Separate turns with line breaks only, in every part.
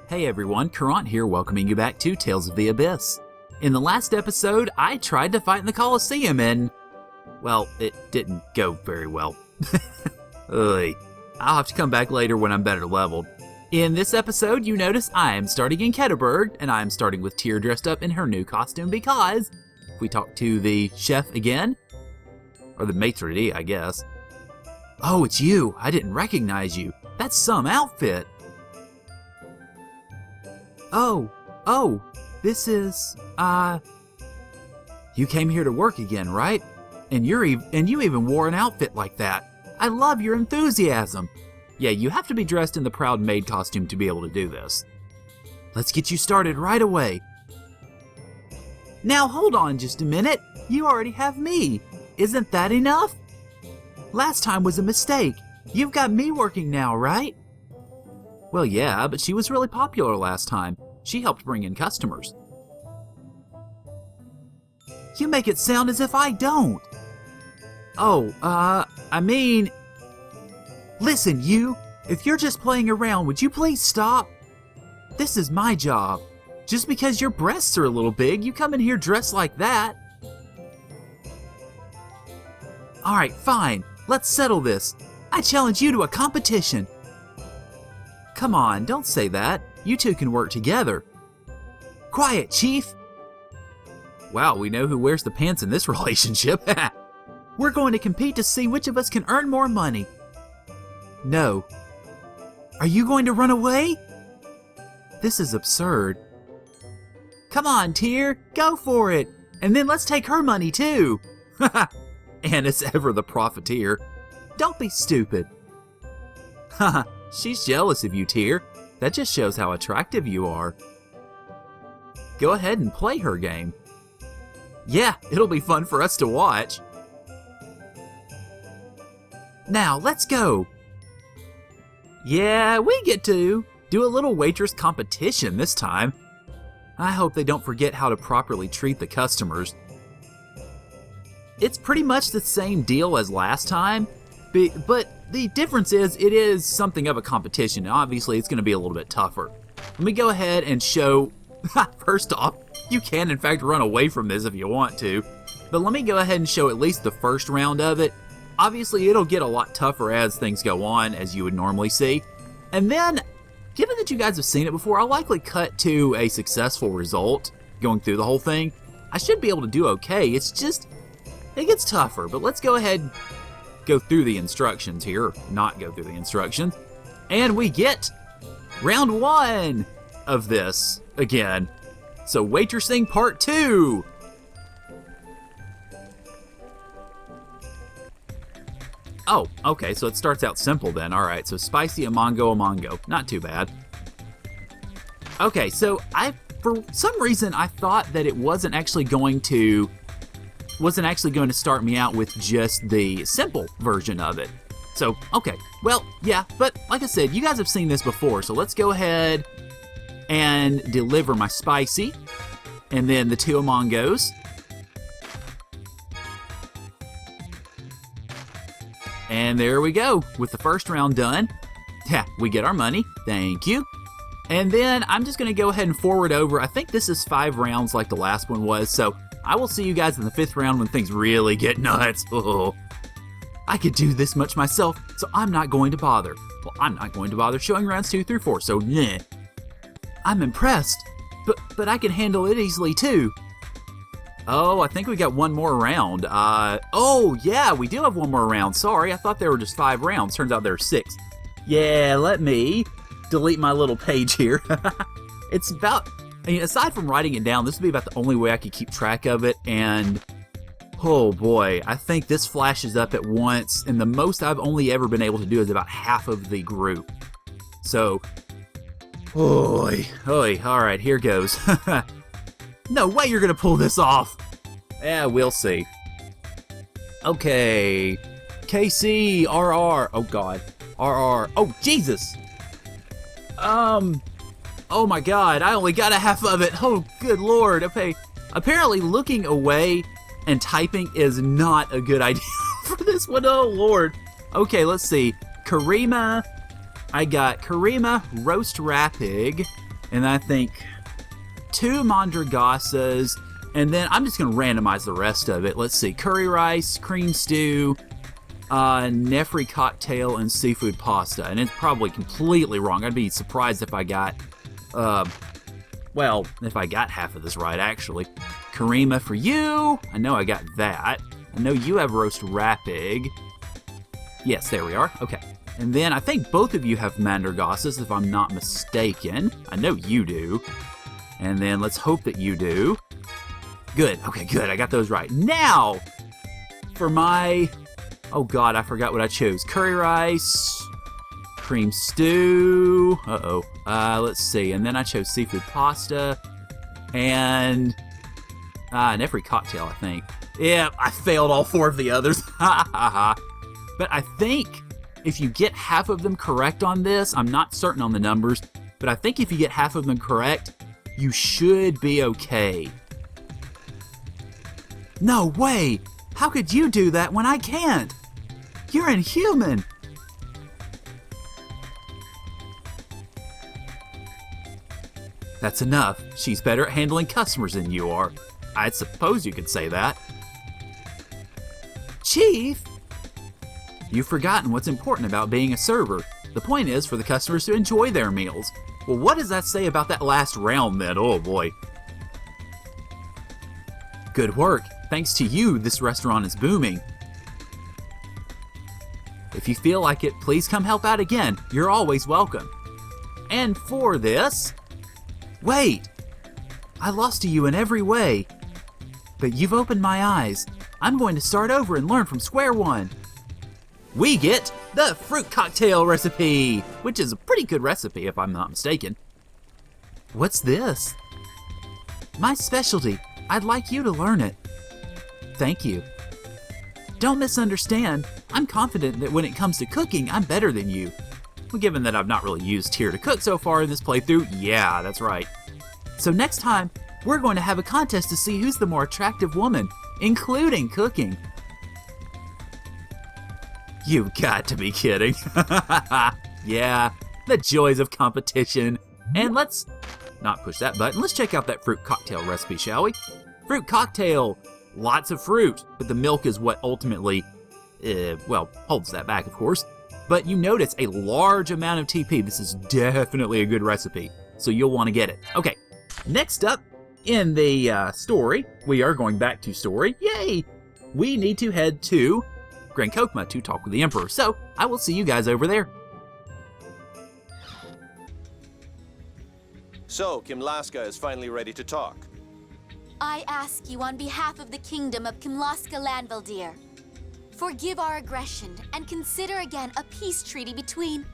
Hey everyone, Caront here welcoming you back to Tales of the Abyss. In the last episode, I tried to fight in the Colosseum and, well, it didn't go very well. I'll have to come back later when I'm better leveled. In this episode, you notice I am starting in Keterburg, and I am starting with Tyr dressed up in her new costume because, if we talk to the chef again, or the maitre d', I guess. Oh, it's you. I didn't recognize you. That's some outfit. Oh, this is, you came here to work again, right? And you even wore an outfit like that. I love your enthusiasm. Yeah, you have to be dressed in the proud maid costume to be able to do this. Let's get you started right away. Now hold on just a minute. You already have me. Isn't that enough? Last time was a mistake. You've got me working now, right? Well, yeah, but she was really popular last time. She helped bring in customers. You make it sound as if I don't. I mean... Listen, you. If you're just playing around, would you please stop? This is my job. Just because your breasts are a little big, you come in here dressed like that. Alright, fine. Let's settle this. I challenge you to a competition. Come on, don't say that. You two can work together. Quiet, Chief. Wow, we know who wears the pants in this relationship. We're going to compete to see which of us can earn more money. No. Are you going to run away? This is absurd. Come on, Tyr, go for it. And then let's take her money too. And as ever the profiteer. Don't be stupid. Haha, she's jealous of you, Tyr. That just shows how attractive you are. Go ahead and play her game. Yeah, it'll be fun for us to watch. Now, let's go. Yeah, we get to do a little waitress competition this time. I hope they don't forget how to properly treat the customers. It's pretty much the same deal as last time, but the difference is it is something of a competition. Obviously, it's going to be a little bit tougher. Let me go ahead and show... First off, you can in fact run away from this if you want to, but let me go ahead and show at least the first round of it. Obviously, it'll get a lot tougher as things go on, as you would normally see. And then, given that you guys have seen it before, I'll likely cut to a successful result going through the whole thing. I should be able to do okay. It's just, it gets tougher, but let's go ahead and go through the instructions here, or not go through the instructions. And we get round 1 of this again. So waitressing part 2. Oh, okay, so it starts out simple then. All right, so spicy amongo. Not too bad. Okay, so for some reason I thought that it wasn't actually going to start me out with just the simple version of it. So, okay, well, yeah, but like I said, you guys have seen this before, so let's go ahead and deliver my spicy, and then the 2 amongos. And there we go, with the first round done. Yeah, we get our money, thank you. And then I'm just gonna go ahead and forward over. I think this is 5 rounds like the last one was, so I will see you guys in the 5th round when things really get nuts. Oh, I could do this much myself, so I'm not going to bother. Well, I'm not going to bother showing rounds 2 through 4, so nah. I'm impressed, but I can handle it easily too. Oh, I think we got one more round. Oh yeah, we do have one more round. Sorry, I thought there were just 5 rounds. Turns out there are 6. Yeah, let me delete my little page here. It's about, I mean, aside from writing it down, this would be about the only way I could keep track of it, and oh boy, I think this flashes up at once, and the most I've only ever been able to do is about half of the group. So, all right, here goes. No way you're gonna pull this off. Yeah, we'll see. Okay, KC, RR, oh god, RR, oh Jesus. Oh my god, I only got a half of it. Oh, good lord. Okay, apparently looking away and typing is not a good idea for this one. Oh lord. Okay, let's see. Karima, I got Karima, Roast Rapig, And I think 2 mandragosas, and then I'm just going to randomize the rest of it. Let's see, curry rice, cream stew, nefri cocktail, and seafood pasta. And it's probably completely wrong. I'd be surprised if I got, if I got half of this right, actually. Karima for you. I know I got that. I know you have roast rapig. Yes, there we are. Okay. And then I think both of you have mandragosas, if I'm not mistaken. I know you do. And then let's hope that you do. Good. Okay, good. I got those right. Now, for my... Oh, God, I forgot what I chose. Curry rice, cream stew. Uh-oh. Let's see. And then I chose seafood pasta. And... nefri cocktail, I think. Yeah, I failed all 4 of the others. But I think if you get half of them correct on this, I'm not certain on the numbers, but I think if you get half of them correct, you should be okay. No way! How could you do that when I can't? You're inhuman! That's enough. She's better at handling customers than you are. I suppose you could say that. Chief! You've forgotten what's important about being a server. The point is for the customers to enjoy their meals. Well, what does that say about that last round then? Oh boy. Good work. Thanks to you, this restaurant is booming. If you feel like it, please come help out again. You're always welcome. And for this... Wait! I lost to you in every way. But you've opened my eyes. I'm going to start over and learn from square one. We get the fruit cocktail recipe, which is a pretty good recipe if I'm not mistaken. What's this? My specialty. I'd like you to learn it. Thank you. Don't misunderstand. I'm confident that when it comes to cooking, I'm better than you. Well, given that I've not really used Tyr to cook so far in this playthrough, yeah, that's right. So next time, we're going to have a contest to see who's the more attractive woman, including cooking. You've got to be kidding. Yeah, the joys of competition. And let's not push that button. Let's check out that fruit cocktail recipe, shall we? Fruit cocktail. Lots of fruit, but the milk is what ultimately, holds that back, of course. But you notice a large amount of TP. This is definitely a good recipe, so you'll want to get it. Okay, next up in the story, we are going back to story. Yay! We need to head to Grand Chokmah to talk with the Emperor, so I will see you guys over there.
So, Kimlaska is finally ready to talk.
I ask you on behalf of the kingdom of Kimlaska Landvaldir, forgive our aggression and consider again a peace treaty between...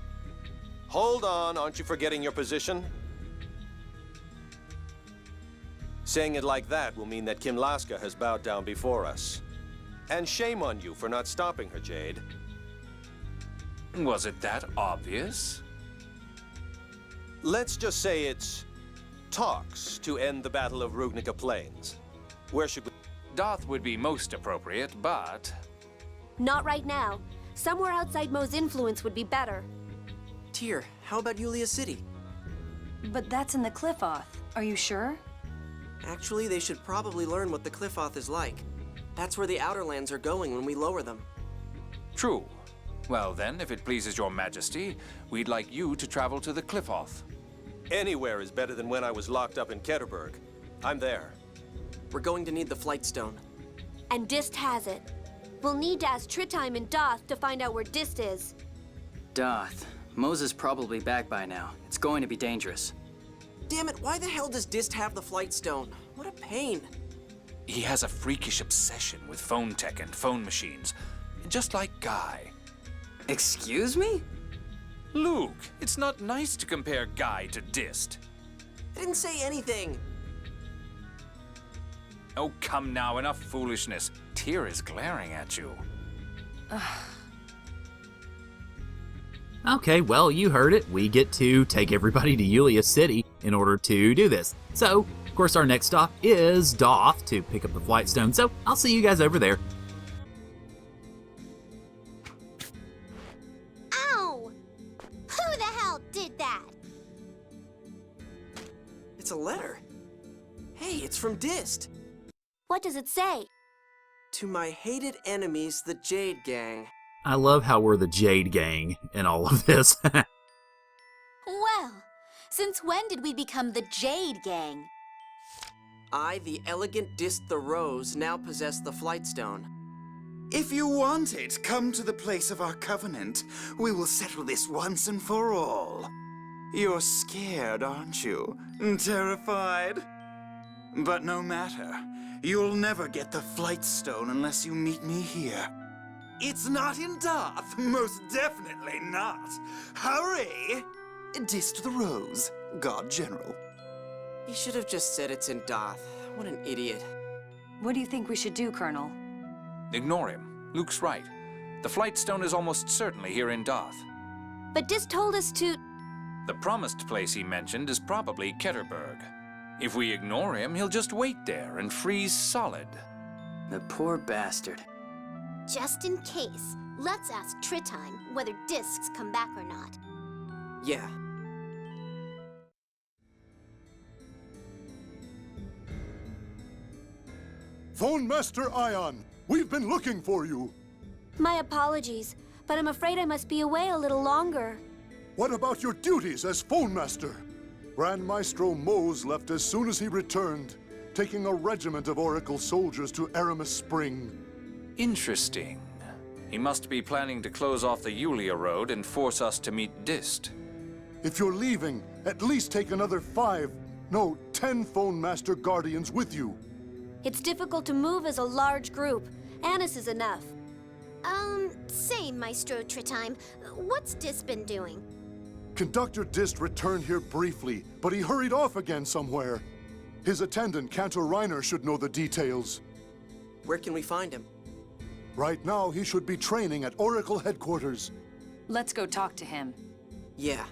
Hold on, aren't you forgetting your position? Saying it like that will mean that Kimlaska has bowed down before us. And shame on you for not stopping her, Jade.
Was it that obvious?
Let's just say it's talks to end the Battle of Rugnica Plains. Where should we...
Daath would be most appropriate, but...
Not right now. Somewhere outside Mo's influence would be better.
Tyr, how about Yulia City?
But that's in the Cliffoth. Are you sure?
Actually, they should probably learn what the Cliffoth is like. That's where the Outer Lands are going when we lower them.
True. Well then, if it pleases your majesty, we'd like you to travel to the Cliffoth.
Anywhere is better than when I was locked up in Keterburg. I'm there.
We're going to need the flightstone.
And Dist has it. We'll need to ask Tritime and Daath to find out where Dist is.
Daath. Mo's is probably back by now. It's going to be dangerous.
Damn it, why the hell does Dist have the flightstone? What a pain.
He has a freakish obsession with phone tech and phone machines, just like Guy.
Excuse me?
Luke, it's not nice to compare Guy to Dist.
I didn't say anything.
Oh, come now, enough foolishness. Tyr is glaring at you.
Okay, well, you heard it. We get to take everybody to Yulia City in order to do this. So, of course, our next stop is Daath to pick up the flightstone. So, I'll see you guys over there.
Ow! Who the hell did that?
It's a letter. Hey, it's from Dist.
What does it say?
To my hated enemies, the Jade Gang.
I love how we're the Jade Gang in all of this.
Well, since when did we become the Jade Gang?
I, the elegant Dist the Rose, now possess the flightstone.
If you want it, come to the place of our covenant. We will settle this once and for all. You're scared, aren't you? Terrified? But no matter. You'll never get the flightstone unless you meet me here. It's not in Daath, most definitely not. Hurry! Dist the Rose, God General.
He should have just said it's in Daath. What an idiot.
What do you think we should do, Colonel?
Ignore him. Luke's right. The flightstone is almost certainly here in Daath.
But Dist told us to...
The promised place he mentioned is probably Keterburg. If we ignore him, he'll just wait there and freeze solid.
The poor bastard.
Just in case, let's ask Tritheim whether discs come back or not.
Yeah.
Phone Master Ion, we've been looking for you.
My apologies, but I'm afraid I must be away a little longer.
What about your duties as Phone Master? Grand Maestro Mose left as soon as he returned, taking a regiment of Oracle soldiers to Aramis Spring.
Interesting. He must be planning to close off the Yulia Road and force us to meet Dist.
If you're leaving, at least take another 10 Phone Master Guardians with you.
It's difficult to move as a large group. Annis is enough. Say, Maestro Tritheim, what's Dist been doing?
Conductor Dist returned here briefly, but he hurried off again somewhere. His attendant, Cantor Reiner, should know the details.
Where can we find him?
Right now, he should be training at Oracle headquarters.
Let's go talk to him.
Yeah.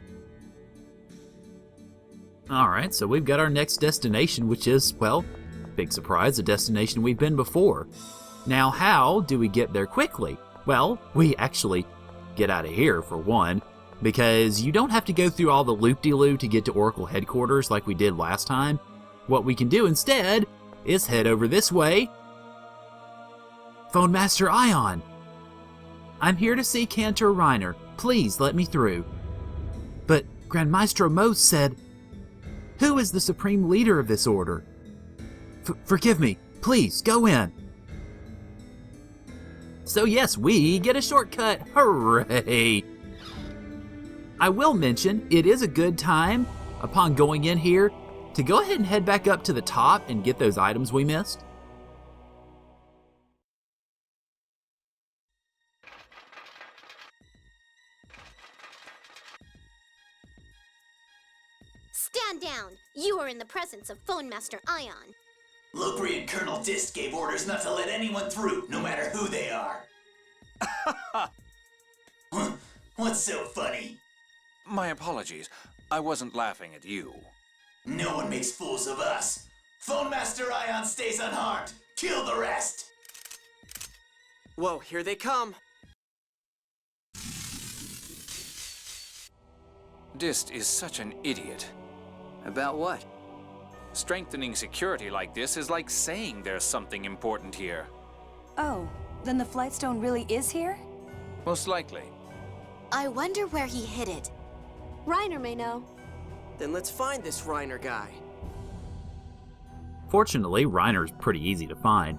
Alright, so we've got our next destination, which is, well, big surprise, a destination we've been before. Now, how do we get there quickly? Well, we actually get out of here, for one, because you don't have to go through all the loop-de-loo to get to Oracle headquarters like we did last time. What we can do instead is head over this way. Phone Master Ion! I'm here to see Cantor Reiner. Please let me through. But Grand Maestro Mose said, who is the supreme leader of this order? Forgive me. Please, go in. So yes, we get a shortcut. Hooray! I will mention, it is a good time, upon going in here, to go ahead and head back up to the top and get those items we missed.
Stand down! You are in the presence of Phone Master Ion.
Lopri and Colonel Dist gave orders not to let anyone through, no matter who they are. What's so funny?
My apologies. I wasn't laughing at you.
No one makes fools of us. Phone Master Ion stays unharmed. Kill the rest.
Whoa, here they come.
Dist is such an idiot.
About what?
Strengthening security like this is like saying there's something important here.
Oh, then the flightstone really is here?
Most likely.
I wonder where he hid it.
Reiner may know.
Then let's find this Reiner guy.
Fortunately, Reiner's pretty easy to find.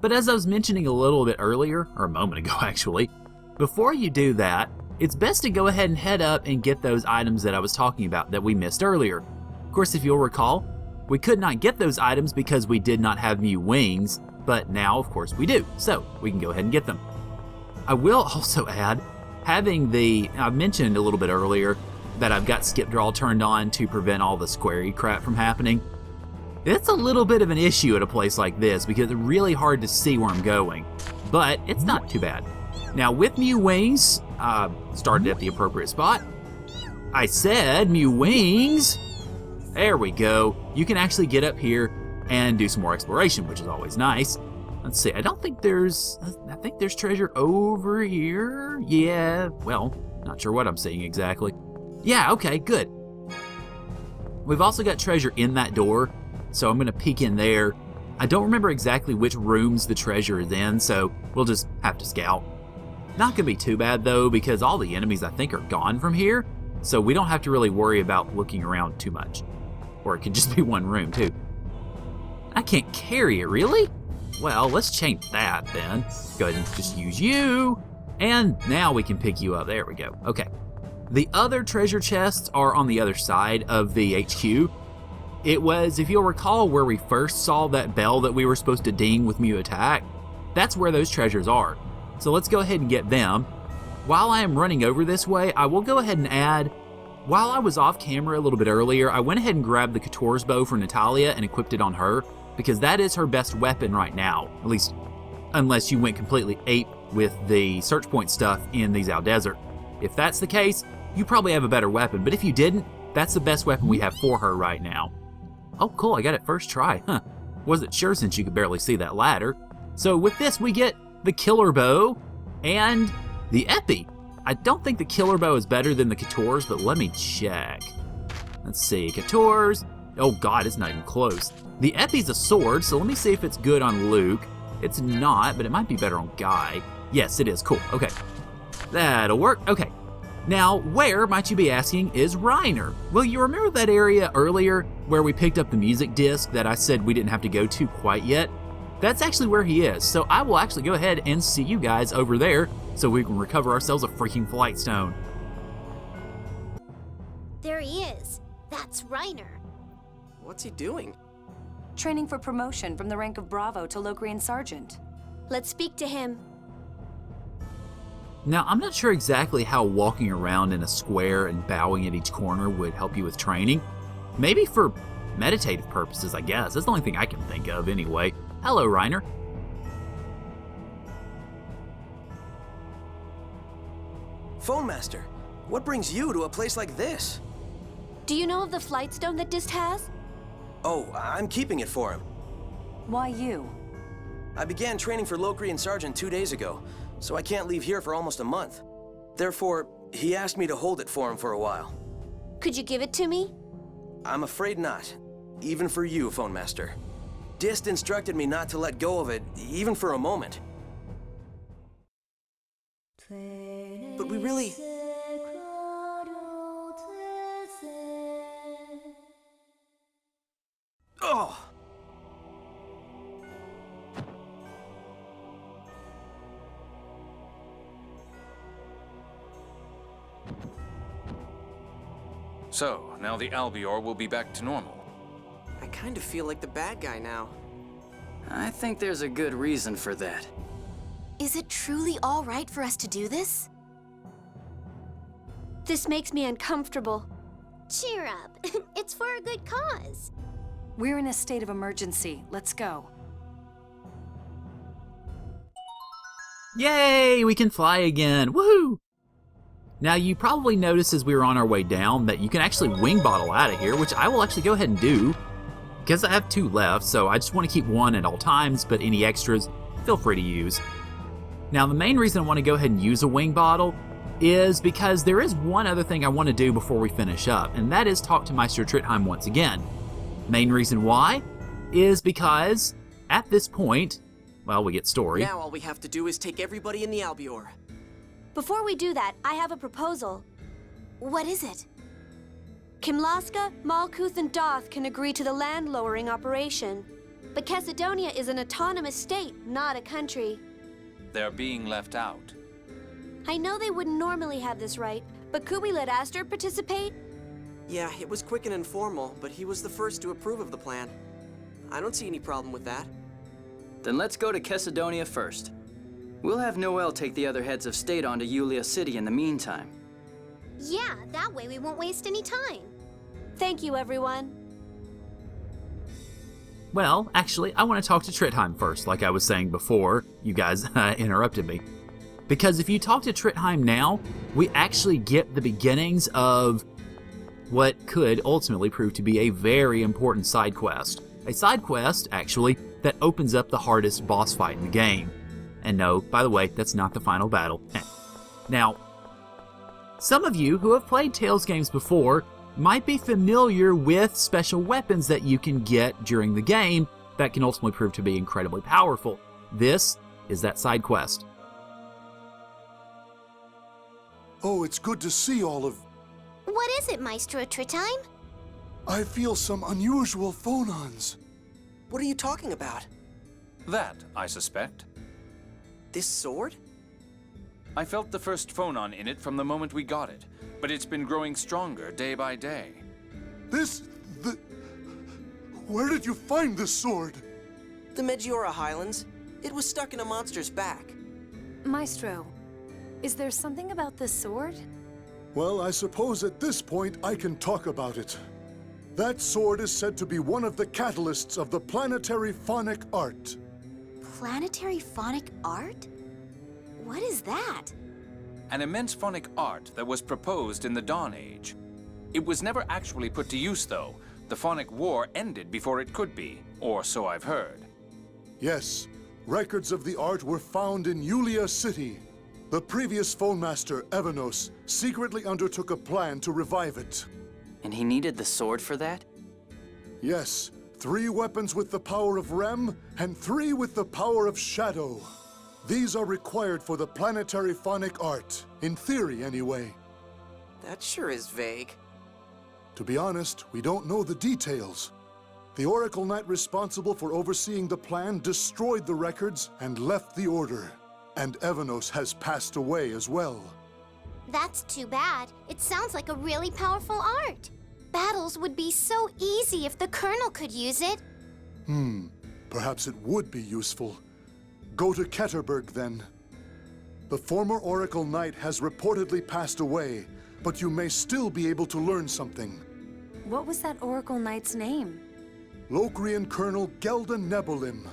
But as I was mentioning a little bit earlier, or a moment ago actually, before you do that, it's best to go ahead and head up and get those items that I was talking about that we missed earlier. Of course, if you'll recall, we could not get those items because we did not have Mew wings, but now, of course, we do, so we can go ahead and get them. I will also add, I mentioned a little bit earlier that I've got skip draw turned on to prevent all the squarey crap from happening. It's a little bit of an issue at a place like this because it's really hard to see where I'm going, but it's not too bad. Now, with Mew wings, started at the appropriate spot. I said Mew wings. There we go. You can actually get up here and do some more exploration, which is always nice. Let's see, I think there's treasure over here. Yeah, well, not sure what I'm seeing exactly. Yeah, okay, good. We've also got treasure in that door, so I'm going to peek in there. I don't remember exactly which rooms the treasure is in, so we'll just have to scout. Not going to be too bad, though, because all the enemies, I think, are gone from here, so we don't have to really worry about looking around too much. Or it could just be one room, too. I can't carry it, really? Well, let's change that, then. Go ahead and just use you. And now we can pick you up. There we go. Okay. The other treasure chests are on the other side of the HQ. It was, if you'll recall, where we first saw that bell that we were supposed to ding with Mew attack. That's where those treasures are. So let's go ahead and get them. While I am running over this way, I will go ahead and add, while I was off camera a little bit earlier, I went ahead and grabbed the Keterburg bow for Natalia and equipped it on her, because that is her best weapon right now, at least unless you went completely ape with the search point stuff in the Zal Desert. If that's the case, you probably have a better weapon, but if you didn't, that's the best weapon we have for her right now. Oh cool, I got it first try, huh. Wasn't sure since you could barely see that ladder. So with this we get the killer bow and the epi. I don't think the killer bow is better than the Keterburg, but let me check. Let's see, Keterburg. Oh god, it's not even close. The epi's a sword, so let me see if it's good on Luke. It's not, but it might be better on Guy. Yes, it is, cool, okay. That'll work, okay. Now, where, might you be asking, is Reiner? Well, you remember that area earlier where we picked up the music disc that I said we didn't have to go to quite yet? That's actually where he is, so I will actually go ahead and see you guys over there so we can recover ourselves a freaking flightstone.
There he is. That's Reiner.
What's he doing?
Training for promotion from the rank of Bravo to Locrian Sergeant.
Let's speak to him.
Now, I'm not sure exactly how walking around in a square and bowing at each corner would help you with training. Maybe for meditative purposes, I guess. That's the only thing I can think of anyway. Hello, Reiner.
Phone Master, what brings you to a place like this?
Do you know of the flightstone that Dist has?
Oh, I'm keeping it for him.
Why you?
I began training for Locrian Sergeant 2 days ago, so I can't leave here for almost a month. Therefore, he asked me to hold it for him for a while.
Could you give it to me?
I'm afraid not, even for you, Phone Master. Dist instructed me not to let go of it, even for a moment. But we really... Oh!
So, now the Albior will be back to normal.
I kind of feel like the bad guy now.
I think there's a good reason for that.
Is it truly all right for us to do this?
This makes me uncomfortable. Cheer up. It's for a good cause.
We're in a state of emergency. Let's go.
Yay, we can fly again, woohoo! Now you probably noticed as we were on our way down that you can actually wing bottle out of here, which I will actually go ahead and do, because I have 2 left, so I just want to keep 1 at all times, but any extras, feel free to use. Now the main reason I want to go ahead and use a wing bottle is because there is one other thing I want to do before we finish up, and that is talk to Maestro Trittheim once again. Main reason why is because at this point, well, we get story.
Now all we have to do is take everybody in the Albior.
Before we do that, I have a proposal.
What is it?
Kimlaska, Malkuth, and Daath can agree to the land-lowering operation. But Keterburg is an autonomous state, not a country.
They're being left out.
I know they wouldn't normally have this right, but could we let Aster participate?
Yeah, it was quick and informal, but he was the first to approve of the plan. I don't see any problem with that.
Then let's go to Keterburg first. We'll have Noel take the other heads of state on to Yulia City in the meantime.
Yeah, that way we won't waste any time. Thank you, everyone.
Well, actually, I want to talk to Trittheim first, like I was saying before. You guys interrupted me. Because if you talk to Trittheim now, we actually get the beginnings of what could ultimately prove to be a very important side quest. A side quest, actually, that opens up the hardest boss fight in the game. And no, by the way, that's not the final battle. Now, some of you who have played Tales games before might be familiar with special weapons that you can get during the game that can ultimately prove to be incredibly powerful. This is that side quest.
Oh, it's good to see all of...
What is it, Maestro Tritime?
I feel some unusual phonons.
What are you talking about?
That, I suspect.
This sword?
I felt the first phonon in it from the moment we got it, but it's been growing stronger day by day.
Where did you find this sword?
The Megiora Highlands. It was stuck in a monster's back.
Maestro, is there something about this sword?
Well, I suppose at this point I can talk about it. That sword is said to be one of the catalysts of the planetary phonic art.
Planetary phonic art? What is that?
An immense phonic art that was proposed in the Dawn Age. It was never actually put to use, though. The phonic war ended before it could be, or so I've heard.
Yes, records of the art were found in Yulia City. The previous phone master, Evanos, secretly undertook a plan to revive it.
And he needed the sword for that?
Yes, 3 weapons with the power of Rem, and 3 with the power of Shadow. These are required for the planetary phonic art, in theory anyway.
That sure is vague.
To be honest, we don't know the details. The Oracle Knight responsible for overseeing the plan destroyed the records and left the Order. And Evanos has passed away as well.
That's too bad. It sounds like a really powerful art. Battles would be so easy if the Colonel could use it.
Perhaps it would be useful. Go to Keterburg, then. The former Oracle Knight has reportedly passed away, but you may still be able to learn something.
What was that Oracle Knight's name?
Locrian Colonel Gelda Nebulim.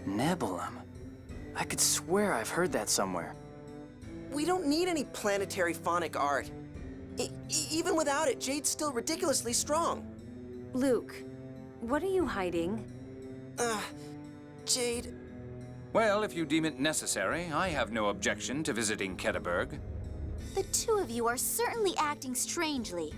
Nebulim? I could swear I've heard that somewhere.
We don't need any planetary phonic art. Even without it, Jade's still ridiculously strong.
Luke, what are you hiding?
Jade...
Well, if you deem it necessary, I have no objection to visiting Keterburg.
The two of you are certainly acting strangely.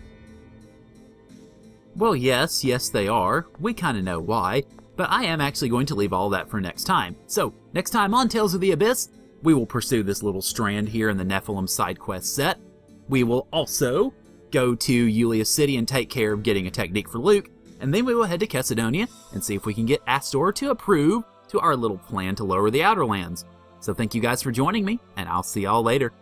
Well, yes, they are. We kind of know why. But I am actually going to leave all that for next time. So, next time on Tales of the Abyss, we will pursue this little strand here in the Nephilim side quest set. We will also go to Yulia City and take care of getting a technique for Luke, and then we will head to Chesedonia and see if we can get Astor to approve to our little plan to lower the Outer Lands. So thank you guys for joining me, and I'll see y'all later.